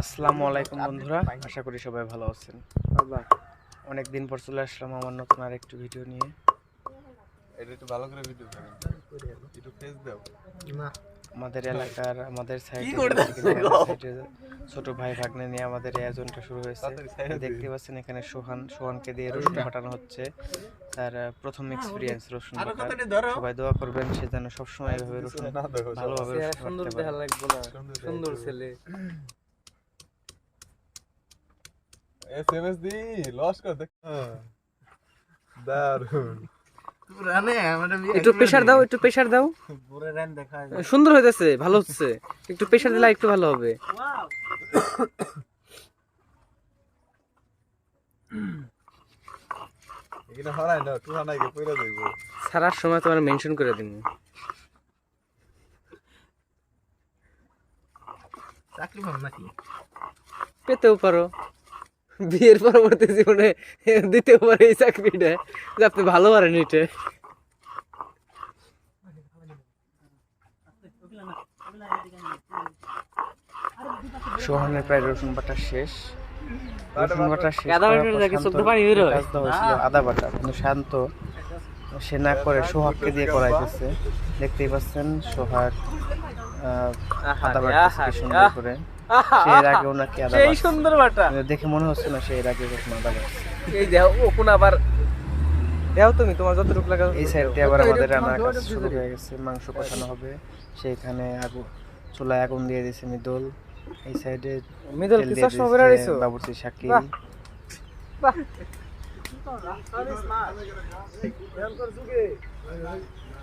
আসসালামু আলাইকুম বন্ধুরা, আশা করি সবাই ভালো আছেন। অনেকদিন পর চলে আসলাম আমার নতুন আরেকটি ভিডিও নিয়ে। আমাদের এলাকার আমাদের সাইডে ছোট ভাই ভাগ্নে নিয়ে আমাদের এই আয়োজনটা শুরু হয়েছে। দেখতে পাচ্ছেন এখানে সোহানকে দিয়ে রসুন বাটানো হচ্ছে। তার প্রথম এক্সপিরিয়েন্স রসুন বাটা। সবাই দোয়া করবেন সে যেন সবসময় এভাবে রসুন ভালোভাবে সুন্দর দেখা লাগবে না, সুন্দর ছেলে। এসএমএস দি লস কর দেখ দারুন একটু প্রেসার দাও, একটু প্রেসার দাও। সুন্দর হইতেছে, ভালো হচ্ছে। একটু প্রেসার দিলে একটু ভালো হবে। এখানে হরাই না তুই হানাই কে কইরা যাইবো সারার সময় তোমার মেনশন করে দিন। চাকরি পাবো নাকি? পেতেও পারো, বিয়ের পরবর্তী জীবনে দিতেও পারে এই চাকরিটা, যে আপনি ভালো পারেন এটা। সোহানের প্রায় রসুন বাটা শেষ। রসুন বাটা শেষ আদা বাটা, কিন্তু শান্ত সে না করে সোহাগকে দিয়ে করাইতেছে। দেখতেই পাচ্ছেন সোহাগ আদা বাটা সুন্দর করে। সে এর আগে ওনাকে আদা সেই সুন্দর বাটা দেখে মনে হচ্ছে না সে এর আগে কখনো আদা বাটছে। এই দেখো ও কোন আবার দাও তুমি তোমার যতটুকু লাগা। এই সাইডে আবার আমাদের রান্নার কাজ শুরু হয়ে গেছে, মাংস কষানো হবে। সেইখানে চুলায় আগুন দিয়ে দিয়েছে মিদুল। এই সাইডে মিদুল কি চশমা পরে আইছো? বাবুর্চি শাকিল। বাহ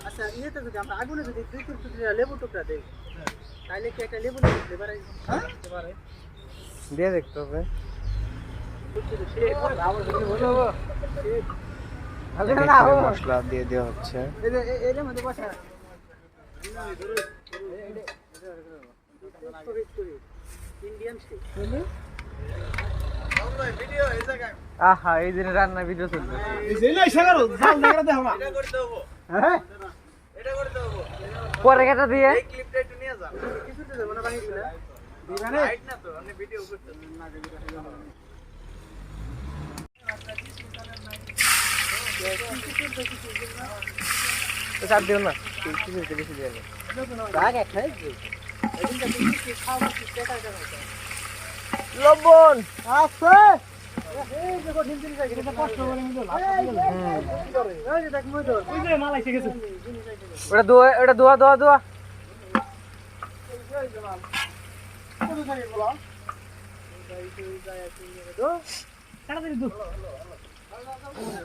আচ্ছা ইয়েতে যদি আমরা আগুনে যদি দুই টুকরা লেবু টুকরা দেই তাহলে কি একটা লেবু দিতে পারে? দিয়ে দেখতে হবে। মশলা দিয়ে দেওয়া হচ্ছে। আহা এই দিনে রান্না ভিডিও চলছে। পরে কেটা দিয়ে চাপ দিও না, বেশি দিয়ে লবণ আছে। ওটা দোয়া দোয়া দোয়া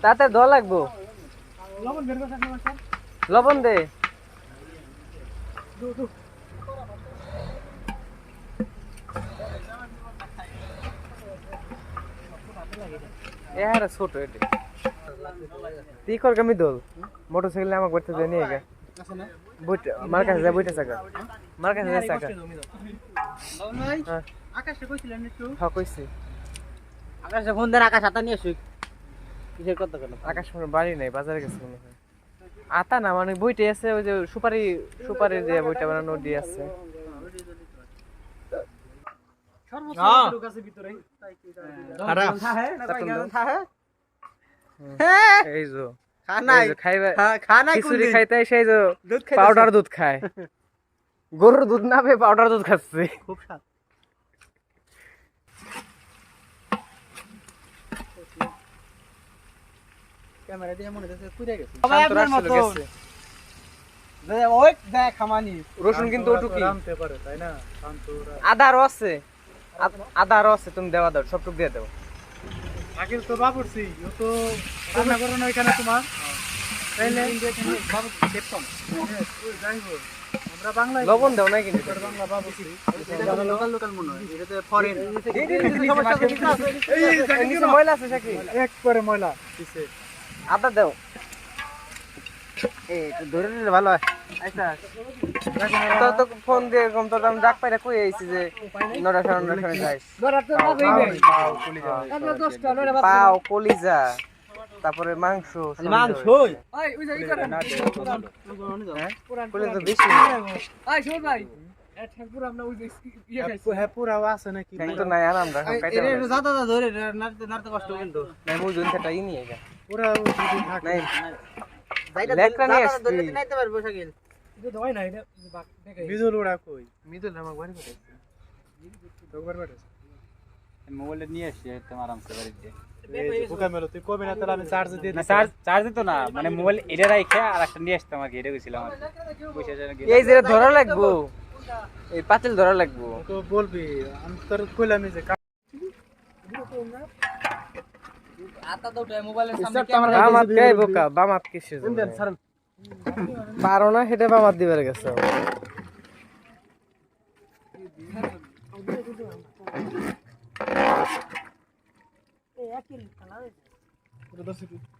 তাতে দোয়া লাগবো। লবণ দে। यार ছোট এটা তুই কর কমি দল মোটরসাইকেল আমাকে করতে দেনি একা বুট মার কাছে যা বুইটা চাকা মার কাছে যা চাকা নাই আকাশে কইছিলেন একটু? হ্যাঁ কইছি। আকাশে ফোন দেন, আকাশ হাতা নিয়ে আসুক। কিসের কথা কেন? আকাশ মনে বাড়ি নাই, বাজারে গেছে মনে হয়। আতা না মানে বইটে আছে, ওই যে সুপারি যে বইটা বানানো দিয়ে আছে। সর্বোচ্চ লোক আছে ভিতরে তাই কি খারাপ এই যে খানাই খাইবে খানাই খিচুড়ি খাইতে সেই যে পাউডার দুধ খায়। গরুর দুধ না পেয়ে পাউডার দুধ খাচ্ছে। খুব স্বাদ। ক্যামেরা দিয়ে মনে হচ্ছে পুড়ে গেছে। সবাই আপনার মত ওই দেখ খামানি রসুন কিন্তু ওটুকি রামতে পারে তাই না? শান্তরা আদারও আছে, আদারও আছে, তুমি দেওয়া দাও, সবটুক দিয়ে দাও। আকিল তো বাবুরছি ও তো রান্না করে না এখানে তোমার তাইলে বাবুরছি দেখতাম যাই হোক আমরা বাংলায় লবণ দাও না কিন্তু বাংলা বাবুরছি লোকাল মনে হয় এটা তো ফরেন নিচে ময়লা আছে নাকি? এক করে ময়লা দিছে আদা দাও। এই তো ধরে নিলে ভালো হয়। আচ্ছা তো ফোন দিয়ে কম তো আমি ডাক পাইরা কই আইছি যে 9টা 9:30 যাইস। পাও কলিজা তারপরে মাংস ওই কলিজা তো বেশি। পুরা আমরা ওই হ্যাঁ পুরা আছে নাকি কিন্তু নাই আর আমরা এখন কাইতে এটা দাদা দাদা ধরে নাড়তে নাড়তে কষ্ট কিন্তু নাই মুই জুন সেটাই নিয়ে গা পুরা যদি থাকে নাই যাইটা লেকরা নিয়ে দাদা ধরে আসছি। নাইতে পারবো শাকিল এটা দয় না এটা বিজুল ওড়া কই মিদুল আমার বাড়ি কোথায় একবার বেটা মোবাইলটা নিয়ে আসছি একদম আরামসে বাড়িতে ওকে মেলো তুই কবে না তাহলে আমি চার্জ দিয়ে না দিই চার্জ দিত না মানে মোবাইল এটা রাইখা আর একটা নিয়ে আসতাম আর কি এটা গেছিলাম আর কি। পয়সা যেন গেলে- এই যে ধরা লাগবো এই পাতিল ধরা লাগবো তো বলবি আমি তোর কইলাম যে আতা তো মোবাইলের বামাত কে বোকা বামাত কিসে পারো না সেটা বামাত দিবার গেছে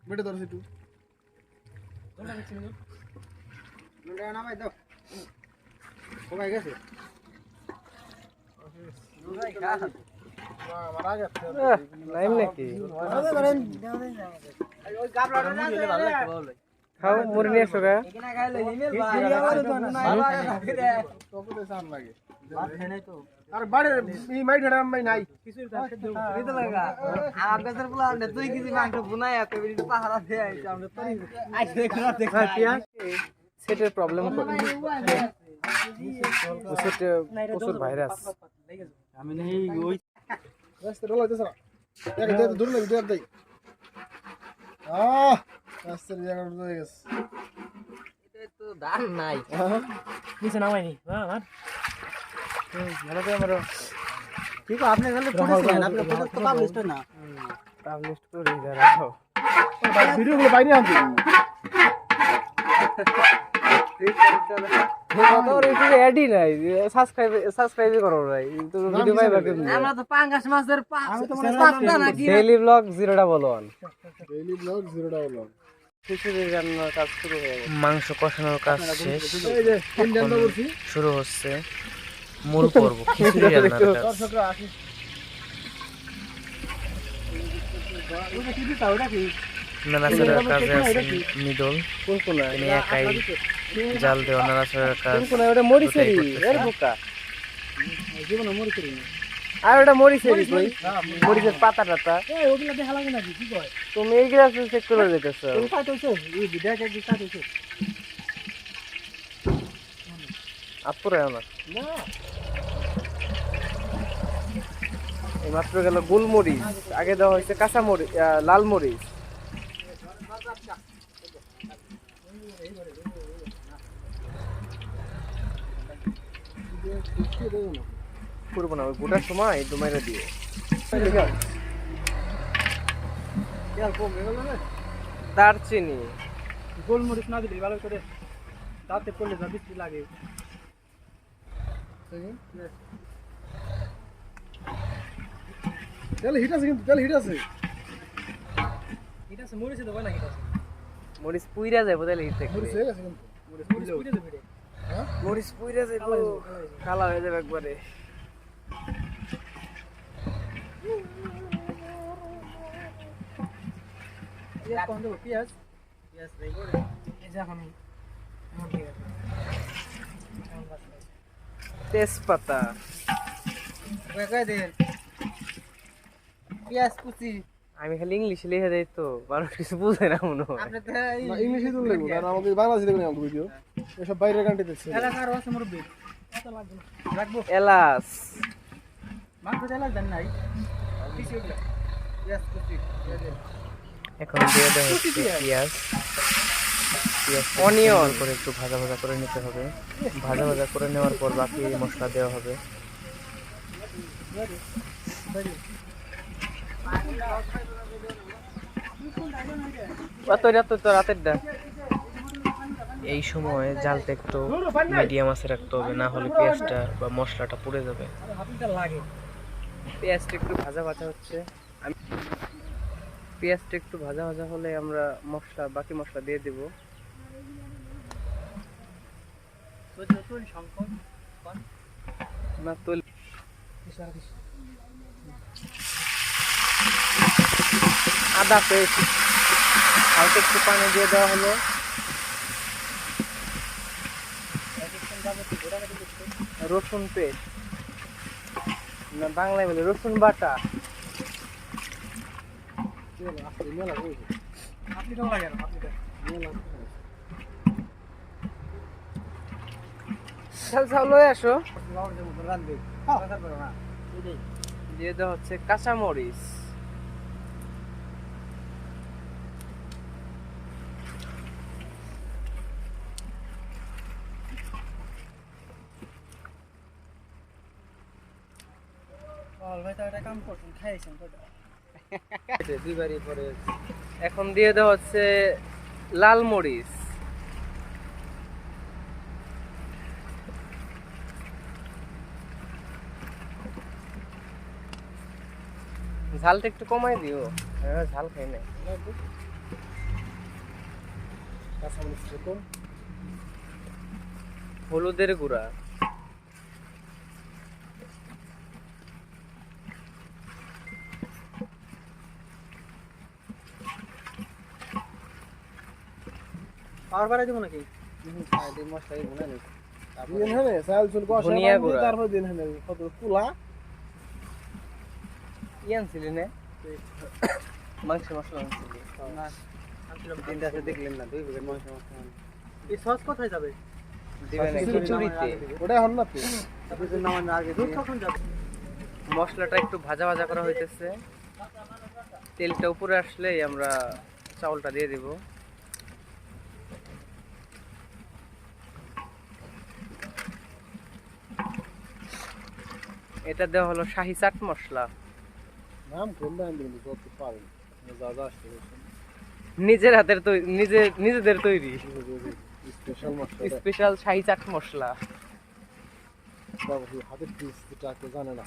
বেটে ধরছি একটু নামাই দাও সবাই গেছে আমার আগে নাইম নাকি ওই গাবলাটা না খাও মুড়ি নিয়ে এসো গা এখানে গাইলে হিমেল তোকে তো সাম লাগে ভাই তো আর বাড়ি এই মাই ঢাড়া মাই নাই কিছু এই তো লাগা আমার কাছে বলা না তুই কিছু মাংস বুনাই আছে বিড়ি পাহারা দিয়ে আইছে আমরা তো আইছে দেখো দেখা সেটের প্রবলেম করে সেটে প্রচুর ভাইরাস আমি নেই ওই রাস্তা রোলা দেছ না এক দে দূর লাগে দে দেই রাস্তার জায়গা হয়ে গেছে তো দান নাই নিচে নামাইনি হ্যাঁ ভালো করে আমরা ঠিক আছে আপনি গেলে পড়েছেন আপনি তো পাবলিশ না পাবলিশ করি দাঁড়াও ভিডিও গুলো বাইরে আনতে তোর ইউটিউবে অ্যাডই নাই সাবস্ক্রাইব করো ভাই তোর ভিডিও পাইবা কেমনে আমরা তো পাঙ্গাস মাছের পাঁচটা নাকি ডেইলি ব্লগ 011 ডেইলি ব্লগ 011 খিচুড়ি রান্নার কাজ শুরু হয়ে গেছে মাংস কষানোর কাজ শেষ এই যে তিন জানলা বলছি শুরু হচ্ছে মূল পর্ব খিচুড়ি রান্নার কাজ দর্শকরা আসি ওটা কি দিতা ওটা কি নাড়াচাড়ার কাজে আছে মিডল তিনি একাই জাল দেওয়া নাড়াচাড়ার কাজ ওটা মরিচেরি এর বোকা জীবনে মরে করি না আর ওটা মরিচেরি কই মরিচের পাতা টাতা এই ওগুলা দেখা লাগে নাকি কি কয় তুমি এই গ্লাস চেক করে দেখেছো তুমি কাট হইছে এই ভিডিও কে কি কাট হইছে আপুরে না না এই মাত্র গেল গোলমরিচ আগে দেওয়া হয়েছে কাঁচা মরিচ লাল মরিচ করবো না ওই গোটার সময় ডুমাইরা দিয়ে দারচিনি গোলমরিচ না দিলে ভালো করে দাঁতে পড়লে যা বেশি লাগে তেল হিট আছে কিন্তু তেল হিট আছে এটা মরিচে দেব না এটা মরিচ পুইরা যায় বোধহয় লিখতে মরে হয়ে গেছে কিন্তু মরিচ পুড়ে দেবে রে মরিচ পুইরা যায় কালা হয়ে যাবে একবারে পেঁয়াজ কোন দেব পেঁয়াজ পেঁয়াজ দেই করে এই যে এখন ঠিক আছে তেজপাতা কই কই দেন পেঁয়াজ কুচি আমি খালি ইংলিশে লিখে দেই তো মানুষ কিছু বুঝে না মনে হয় আপনি তো না ইংলিশে তো লাগবে আর আমাদের বাংলাদেশে দেখবেন আমাদের ভিডিও এসব বাইরের কান্ট্রি দেখছে এলাকার আছে মুরব্বি কত লাগবে না রাখবো এলাচ মাংস তেল দেন নাই কিছু ওগুলা পেঁয়াজ কুচি এখন দিয়ে দেওয়া হচ্ছে পেঁয়াজ পেঁয়াজ অনিয়ন করে একটু ভাজা ভাজা করে নিতে হবে ভাজা ভাজা করে নেওয়ার পর বাকি মশলা দেওয়া হবে এই সময় জালটা একটু মিডিয়াম আছে রাখতে হবে না হলে পেঁয়াজটা বা মশলাটা পুড়ে যাবে হাতিটা লাগে পেঁয়াজটা একটু ভাজা ভাজা হচ্ছে পেঁয়াজটা একটু ভাজা ভাজা হলে আমরা বাকি মশলা দিয়ে দেব তো সংকট না তো আদা পেস্ট হালকা একটু পানি দিয়ে দেওয়া হলো রসুন পেস্ট, না বাংলায় বলে রসুন বাটা। আপনি কেমন লাগে আপনি চাল লয়ে আসো। রাখবে না দিয়ে দেওয়া হচ্ছে কাঁচামরিচ, ভাই তো একটা কাম করছেন খাইছেন তো দুইবারই পরে। এখন দিয়ে দেওয়া হচ্ছে লাল মরিচ, ঝালটা একটু কমাই দিও, ঝাল খাই না। হলুদের গুঁড়া, আর বাড়াই দেবো নাকি মশলাই মনে নেই ধনিয়া গুঁড়া। তারপর দিন হলে কত কুলা কি আনছিলি না? মাংস মশলা আনছিলি? তিনটা আছে দেখলেন না 2 প্যাকেট মাংস মশলা এই সস কোথায় যাবে দিবেন খিচুড়িতে। ওটা হল না তো আপনি নামান আগে দুধ কখন যাবে মশলাটা একটু ভাজা ভাজা করা হইতেছে, তেলটা উপরে আসলেই আমরা চাউলটা দিয়ে দিব। এটা দেওয়া হলো শাহি চাট মশলা, নাম কোন দাম দিন যত পারেন যা যা আসছে নিজের হাতের তৈরি, নিজেদের তৈরি স্পেশাল মশলা স্পেশাল শাহি চাট মশলা। বাবু হাতের পিস টাকে জানে না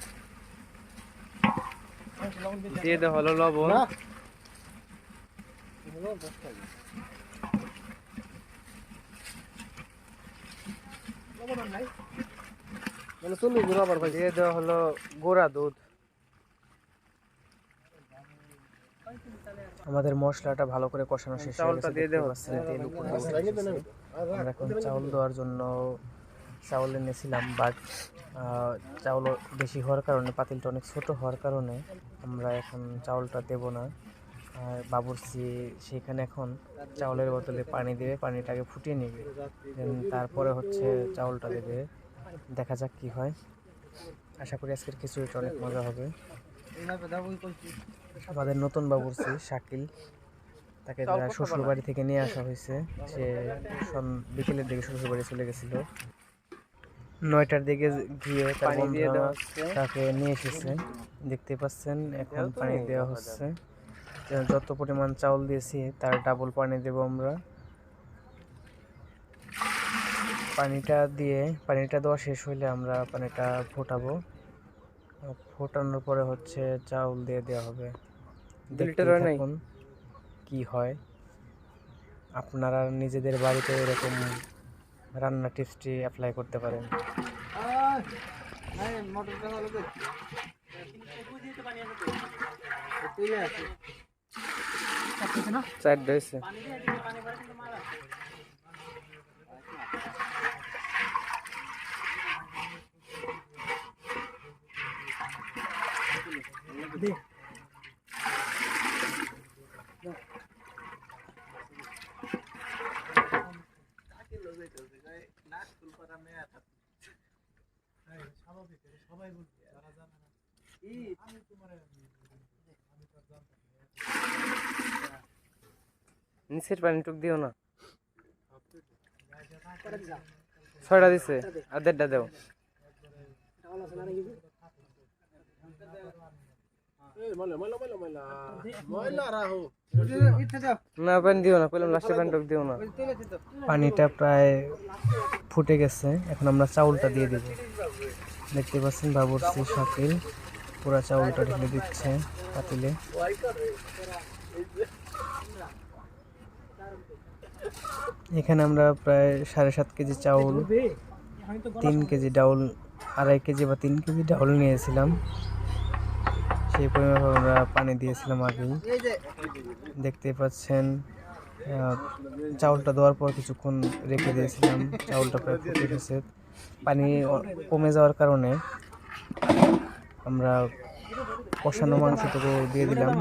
দিয়ে দেওয়া হলো লবণ, না মানে চল্লিশ গুণ আবার ভাই দিয়ে দেওয়া হলো গোড়া দুধ। আমাদের মশলাটা ভালো করে কষানো শেষ, চাউলটা দিয়ে দেওয়া হচ্ছে। তেল উপরে উঠে এসেছে। আমরা এখন চাউল দেওয়ার জন্য চাউল এনেছিলাম, বাট চাউল বেশি হওয়ার কারণে, পাতিলটা অনেক ছোট হওয়ার কারণে আমরা এখন চাউলটা দেব না। আর বাবুর্চি সেখানে এখন চাউলের বদলে পানি দেবে, পানিটাকে ফুটিয়ে নেবে, তারপরে হচ্ছে চাউলটা দেবে। দেখা যাক কি হয়। আশা করি আজকের খিচুড়িটা অনেক মজা হবে। আমাদের নতুন বাবুর্চি শাকিল, তাকে শ্বশুর বাড়ি থেকে নিয়ে আসা হয়েছে। সে বিকেলের দিকে শ্বশুর বাড়ি চলে গেছিল, 9টার দিকে গিয়ে তার বন্ধুরা তাকে নিয়ে এসেছে। দেখতে পাচ্ছেন এখন পানি দেওয়া হচ্ছে। যত পরিমাণ চাউল দিয়েছি তার ডাবল পানি দেব আমরা। পানিটা দেওয়া শেষ হইলে আমরা পানিটা ফোটাবো। ফোটানোর পরে হচ্ছে চাউল দিয়ে দেওয়া হবে। দেখতে থাকুন কি হয়। আপনারা নিজেদের বাড়িতে এরকম রান্না টিপসটি অ্যাপ্লাই করতে পারেন। মোটরটা ভালো দেখছি চার হয়েছে। নিচের পানি টুক দিও না, 6টা দিছে আর 1.5টা দেও। না পানি দিও না, কইলাম লাস্টে পানি টুক দিও না। পানিটা প্রায় ফুটে গেছে, এখন আমরা চাউলটা দিয়ে দিব। দেখতে পাচ্ছেন বাবুর্চি শাকিল পুরা চাউলটা ঢেলে দিচ্ছে পাতিলে। এখানে আমরা প্রায় 7.5 কেজি চাউল, 3 কেজি ডাউল, 2.5 কেজি বা 3 কেজি ডাউল নিয়েছিলাম। সেই পরিমাণ আমরা পানি দিয়েছিলাম আগেই। দেখতে পাচ্ছেন চাউলটা দেওয়ার পর কিছুক্ষণ রেখে দিয়েছিলাম, চাউলটা প্রায় ফুটে গেছে। পানি কমে যাওয়ার কারণে আমরা কষানো মাংসটুকু দিয়ে দিলাম।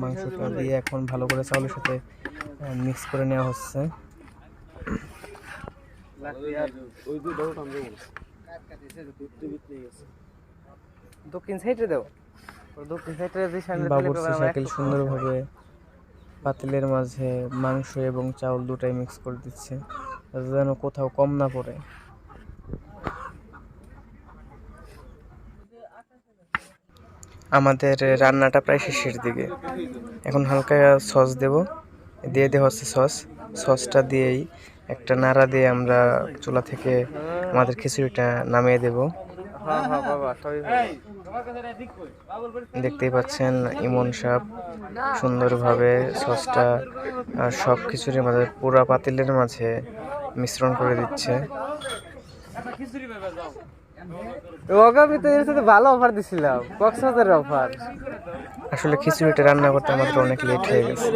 মাংসটা দিয়ে এখন ভালো করে চাউলের সাথে মিক্স করে নেওয়া হচ্ছে। দক্ষিণ সাইডে দাও, দক্ষিণ সাইডে যে সামনে বাবুর্চি শাকিল সুন্দরভাবে পাতিলের মাঝে মাংস এবং চাউল দুটাই মিক্স করে দিচ্ছে যাতে যেন কোথাও কম না পড়ে। আমাদের রান্নাটা প্রায় শেষের দিকে। এখন হালকা সস দিয়ে দেওয়া হচ্ছে সসটা দিয়েই একটা নাড়া দিয়ে আমরা চুলা থেকে আমাদের খিচুড়িটা নামিয়ে দেব। দেখতেই পাচ্ছেন ইমন সাহেব সুন্দরভাবে সসটা সব খিচুড়ির মাঝে পুরা পাতিলের মাঝে মিশ্রণ করে দিচ্ছে। আমি তো এর সাথে ভালো অফার দিছিলাম, কক্সবাজারের অফার। আসলে খিচুড়িটা রান্না করতে আমাদের অনেক লেট হয়ে গেছে,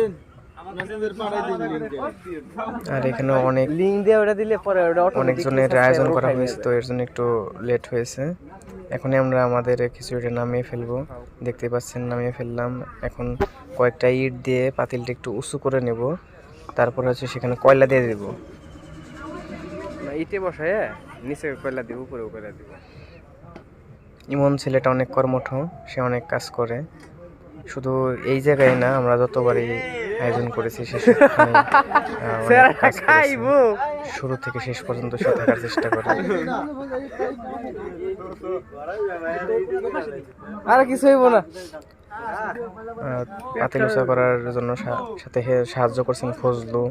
আর এখানে অনেক লিংক দিয়ে ওটা দিলে পরে ওটা অনেকজনের আয়োজন করা হয়েছে, তো এর জন্য একটু লেট হয়েছে। এখনই আমরা আমাদের খিচুড়িটা নামিয়ে ফেলবো। দেখতে পাচ্ছেন নামিয়ে ফেললাম। এখন কয়েকটা ইট দিয়ে পাতিলটা একটু উঁচু করে নেব, তারপর হচ্ছে সেখানে কয়লা দিয়ে দেব। ইটে বসায় নিচে কয়লা দিব, উপরে কয়লা দিব। ইমন ছেলেটা অনেক কর্মঠ, সে অনেক কাজ করে। শুধু এই জায়গায় না, আমরা যতবারই আয়োজন করেছি শুরু থেকে শেষ পর্যন্ত সে থাকার চেষ্টা করে। আর কিছু হইব না। পাতিল উঁচা করার জন্য সাথে সাহায্য করছেন ফজলু,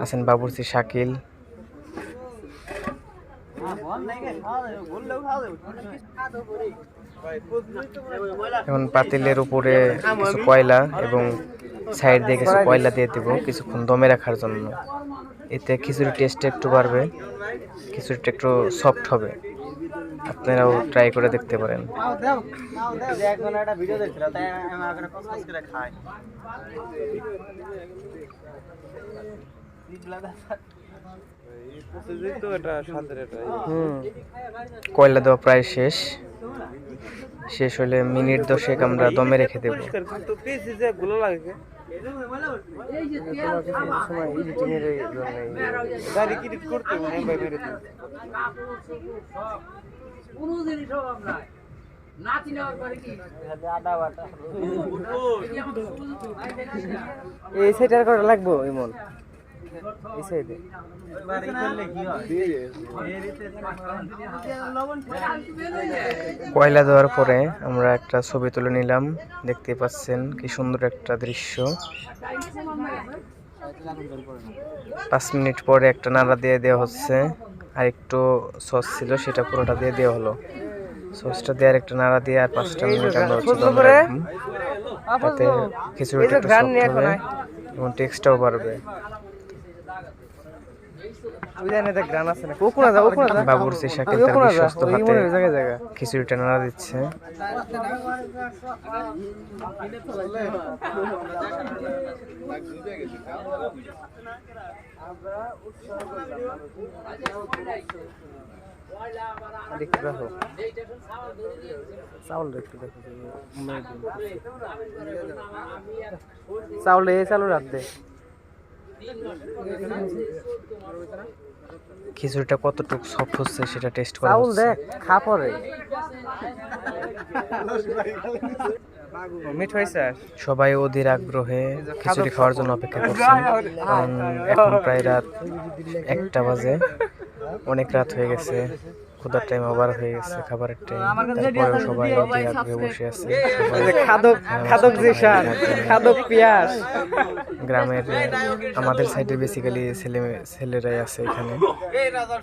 আছেন বাবুর্চি শাকিল। এখন পাতিলের উপরে কিছু কয়লা এবং সাইড দিয়ে কিছু কয়লা দিয়ে দিব কিছুক্ষণ দমে রাখার জন্য। এতে খিচুড়ির টেস্ট একটু বাড়বে, খিচুড়িটা একটু সফট হবে। আপনারাও ট্রাই করে দেখতে পারেন। কয়লা দেওয়া প্রায় শেষ হলে মিনিট 10 আমরা দমে রেখে দেব। এই সাইডে করা লাগবো ইমন, এই সাইডে কয়লা দেওয়ার পরে আমরা একটা ছবি তুলে নিলাম। দেখতে পাচ্ছেন কি সুন্দর একটা দৃশ্য। 5 মিনিট পরে একটা নাড়া দিয়ে দেওয়া হচ্ছে, আর একটু সস ছিল সেটা পুরোটা দিয়ে দেওয়া হলো। সসটা দিয়ে আর একটা নাড়া দিয়ে আর 5টা মিনিট আমরা তাতে খিচুড়িটা একটু সফট হবে এবং টেক্সটটাও বাড়বে। বাবুর্চি শাকিল তার বিশ্বস্ত হাতে খিচুড়িটা নাড়া দিচ্ছে। চাউল রাখ দে। খিচুড়িটা কতটুকু সফট হচ্ছে সেটা টেস্ট করা চাউল হচ্ছে। দেখ, খা পরে মিট হয়েছে। সবাই অধীর আগ্রহে খিচুড়ি খাওয়ার জন্য অপেক্ষা করছেন, কারণ এখন প্রায় রাত 1টা বাজে। অনেক রাত হয়ে গেছে, ক্ষুধার টাইম ওভার হয়ে গেছে, খাবারের টাইম। তারপরেও সবাই অধীর আগ্রহে বসে আছে। খাদক পেঁয়াজ গ্রামের আমাদের সাইডে বেসিক্যালি ছেলেরাই আছে এখানে।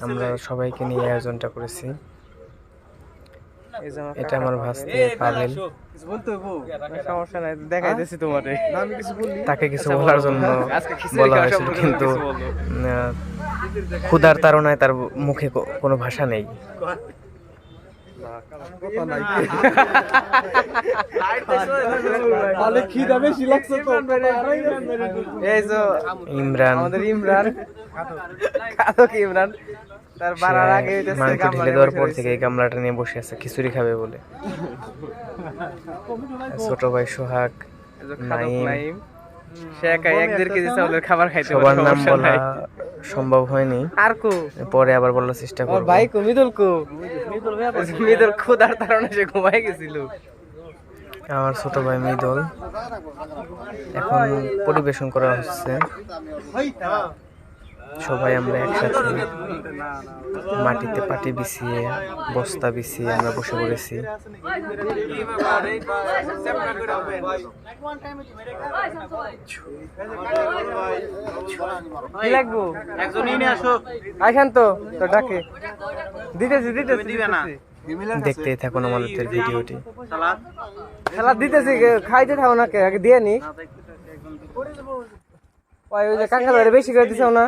আমরা সবাইকে নিয়ে আয়োজনটা করেছি। এটা আমার ভাস্তে পাবেল। সমস্যা নাই, দেখাইতেছি তোমারে। তাকে কিছু বলার জন্য বলা হয়েছিল, কিন্তু ক্ষুধার তাড়নায় তার মুখে কোনো ভাষা নেই। এই যে ইমরান, আমাদের ইমরান তার বাড়ার আগে হইতেছে মাংস ঢেলে দেওয়ার পর থেকে এই গামলাটা নিয়ে বসে আছে খিচুড়ি খাবে বলে। ছোট ভাই সোহাগ, নাইম, সে একা 1-1.5 কেজি চাউলের খাবার খাইতে পারে, সবার নাম সমস্যা বলা নাই। সম্ভব হয়নি, আর কো পরে আবার বলার চেষ্টা ওর করব। ভাই কো মিদুল ক্ষুধার কারণে সে ঘুমাই গেছিল। আমার ছোট ভাই মৃদুল এখন পরিবেশন করা হচ্ছে। সবাই আমরা একসাথে মাটিতে পাটি বিছিয়ে বস্তা বিছিয়ে আমরা বসে পড়েছি। কি লাগবো একজনই নিয়ে আসো, আইখান তো তো ডাকে দিতেছি দিবে না, দেখতেই থাকুন আমাদের ভিডিওটি। খেলা দিতেছি, খাইতে থাকো না, কে আগে দিয়ে নি। ওই যে কাকা ধরে বেশি করে দিছো না,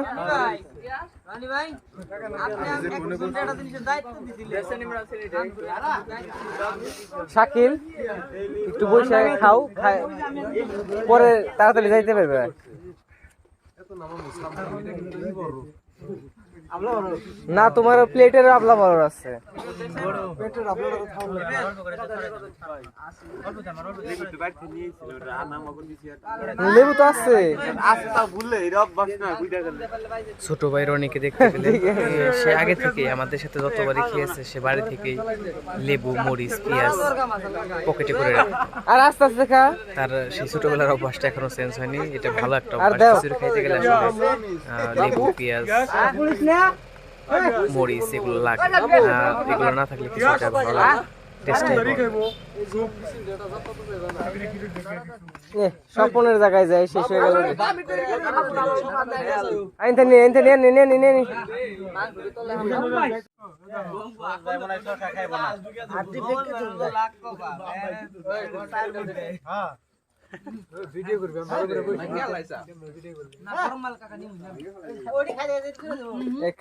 শাকিল একটু বসে খাও, পরে তাড়াতাড়ি যাইতে পারবে। না তোমার প্লেটের আবলা বড় আছে, লেবু তো আছে। ছোট ভাই রনিকে দেখতে পেলে সে আগে থেকে আমাদের সাথে যতবারই খেয়েছে সে বাড়ি থেকেই লেবু, মরিচ, পেঁয়াজ পকেটে করে রাখে। আর আস্তে আস্তে খা, তার সেই ছোটবেলার অভ্যাসটা এখনো চেঞ্জ হয়নি। এটা ভালো একটা আর অভ্যাস। দাও। খিচুড়ি খাইতে গেলে আসলে লেবু, পেঁয়াজ, মরিচ এগুলো লাগে। এগুলো না থাকলে কিছুটা ভালো লাগে, টেস্ট স্বপনের জায়গায় যায়, শেষ হয়ে গেল। আইনতে নিয়ে নিয়ে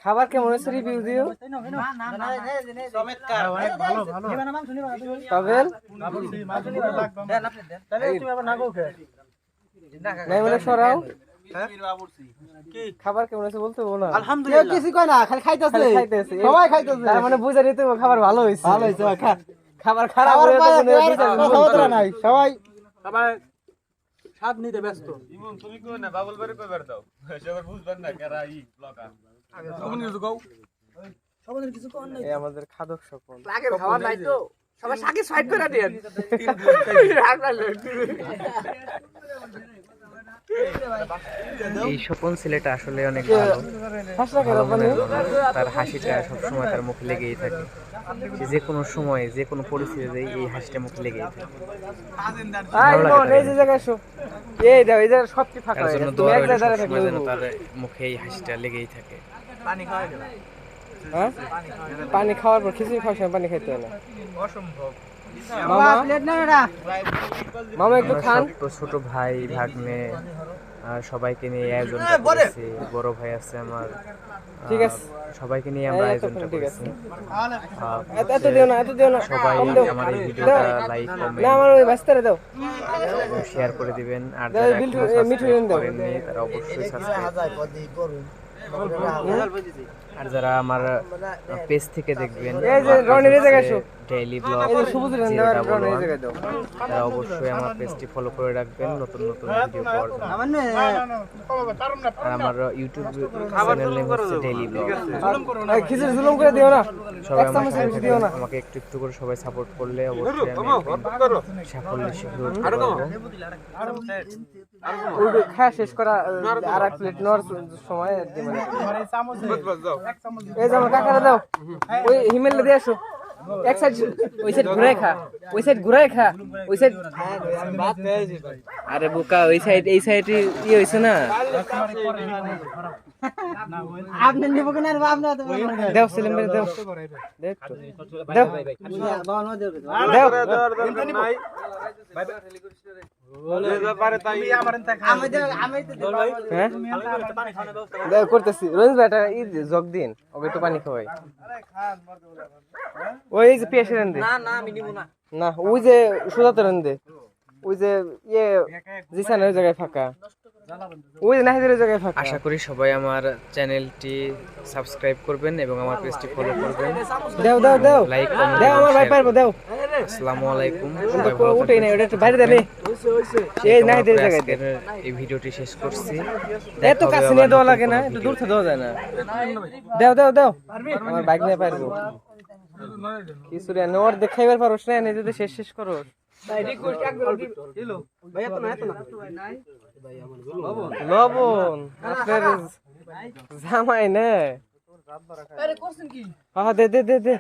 খাবার কেমন হয়েছে রিভিউ দিও। পাবেল নাই মানে সরাও, খাবার কেমন হয়েছে বলতে বলো না। আলহামদুলিল্লাহ কিছু কয় না, খালি খাইতেছে, খাইতেছে সবাই খাইতেছে। তার মানে বুঝা নিতে হবে খাবার ভালো হয়েছে। ভালো হয়েছে, খাবার খারাপ খাবার হলে তো পায়, মনে হয় বুঝা নিতে কথা হবে। নাই, সবাই স্বাদ নিতে ব্যস্ত। তুমি কই না বাবুল বাড়ি কইবার দাও, সবার বুঝবেন না কেরা ই ব্লগার। তখন কিছু কও। এই আমাদের খাদক স্বপন। খাবার নাই তো, সবাই সাকে সাইড করে দেন। এই স্বপন ছেলেটা আসলে অনেক ভালো, ভালো মনের মানুষ। তার হাসিটা সবসময় তার মুখে লেগেই থাকে। সে যে কোনো সময় যে কোনো পরিস্থিতিতে এই হাসিটা মুখে লেগেই থাকে। আই বোন এই যে জায়গায় এসো, এই দাও এই জায়গা সবটি ফাঁকা তার হয়ে জন্য গেছে, তুমি দোয়া এক রইল জায়গায় সবসময় যেন থাকলে তার মুখে এই হাসিটা লেগেই থাকে। হ্যাঁ পানি খাওয়ার পর খিচুড়ি খাওয়ার সময় পানি খাইতে হয় না। অসম্ভব। মামা মামা একটু আমরা খান। সব ছোট ভাই ভাগ্নে সবাইকে নিয়ে আয়োজনটা করেছি। বড় ভাই আছে আমার, ঠিক আছে। সবাইকে নিয়ে আমরা এই আয়োজনটা এতক্ষণ ঠিক আছে। করেছি। এত দিও না, এত দিও না, সবাই কম দাও। আমার এই দাও। ভিডিওটা লাইক, না কমেন্ট আমার ওই বাস্তারে দাও, এবং শেয়ার করে দিবেন। আর দাও, যারা বিল্টু, এখনো মিঠু সাবস্ক্রাইব দাও। করেননি তারা অবশ্যই সাবস্ক্রাইব। আর যারা আমার পেজ থেকে দেখবেন, এই যে রনির এই জায়গায় এসো, ডেইলি ব্লগ এই যে সবুজ রেন্দা রনির এই জায়গায় দাও। তারা অবশ্যই আমার পেজটি ফলো করে রাখবেন নতুন নতুন ভিডিও পাওয়ার জন্য। আর আমার ইউটিউব চ্যানেল নেম হচ্ছে ডেইলি ব্লগ। এই খিচুড়ি জুলুম করে দিও না, সবাই এক আমার চামচ সাথে বেশি দিও না। থাকবেন। আমাকে একটু একটু করে সবাই সাপোর্ট করলে অবশ্যই আমি সাফল্য শিখতে পারবো। ওই খাওয়া শেষ করা আর এক প্লেট নেওয়ার সময় দিবে না। এই যে আমার কাকারা দাও, ওই হিমেলে দিয়ে আসো। এক সাইড ওই সাইড ঘুরাই খা, ওই সাইড ঘুরাই খা, ওই সাইড। আরে বোকা, ওই সাইড এই সাইড ই হইছে না। আপনি নিব কেন আর আপনি দাও সেলিম ভাই দাও, দাও দাও দাও। হ্যাঁ দাও করতেছি। রোজ বেটা ই জগ দিন, ওকে একটু পানি খাওয়াই। ওই যে পেশে দেন দে, না না আমি নিব না। না ওই যে সুজাতে দেন দে, ওই যে ইয়ে জিসান ওই জায়গায় ফাঁকা। ওই নাহিদের জায়গায় ফাঁকা। আশা করি সবাই আমার চ্যানেলটি সাবস্ক্রাইব করবেন এবং আমার পেজটি ফলো করবেন। দাও দাও দাও লাইক দাও আমার ভাই পারবো দাও। আসসালামু আলাইকুম। সবাই ভালো উঠেই না, ওটা একটু বাইরে দেলে। এই নাহিদের জায়গায় দে। আজকের এই ভিডিওটি শেষ করছি। এত কাছে নিয়ে দেওয়া লাগে না, একটু দূর থেকে দেওয়া যায় না। দাও দাও দাও আমার বাইক নিয়ে পারবো কিছু রে নোর দেখাইবার পারোস না, এনে যদি শেষ শেষ করো। লবণ আপনার জামাই না। হ্যাঁ দে দে দে দে।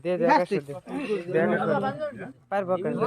দে দে আকাশে দে। দে আকাশে দে। পারবো আকাশে।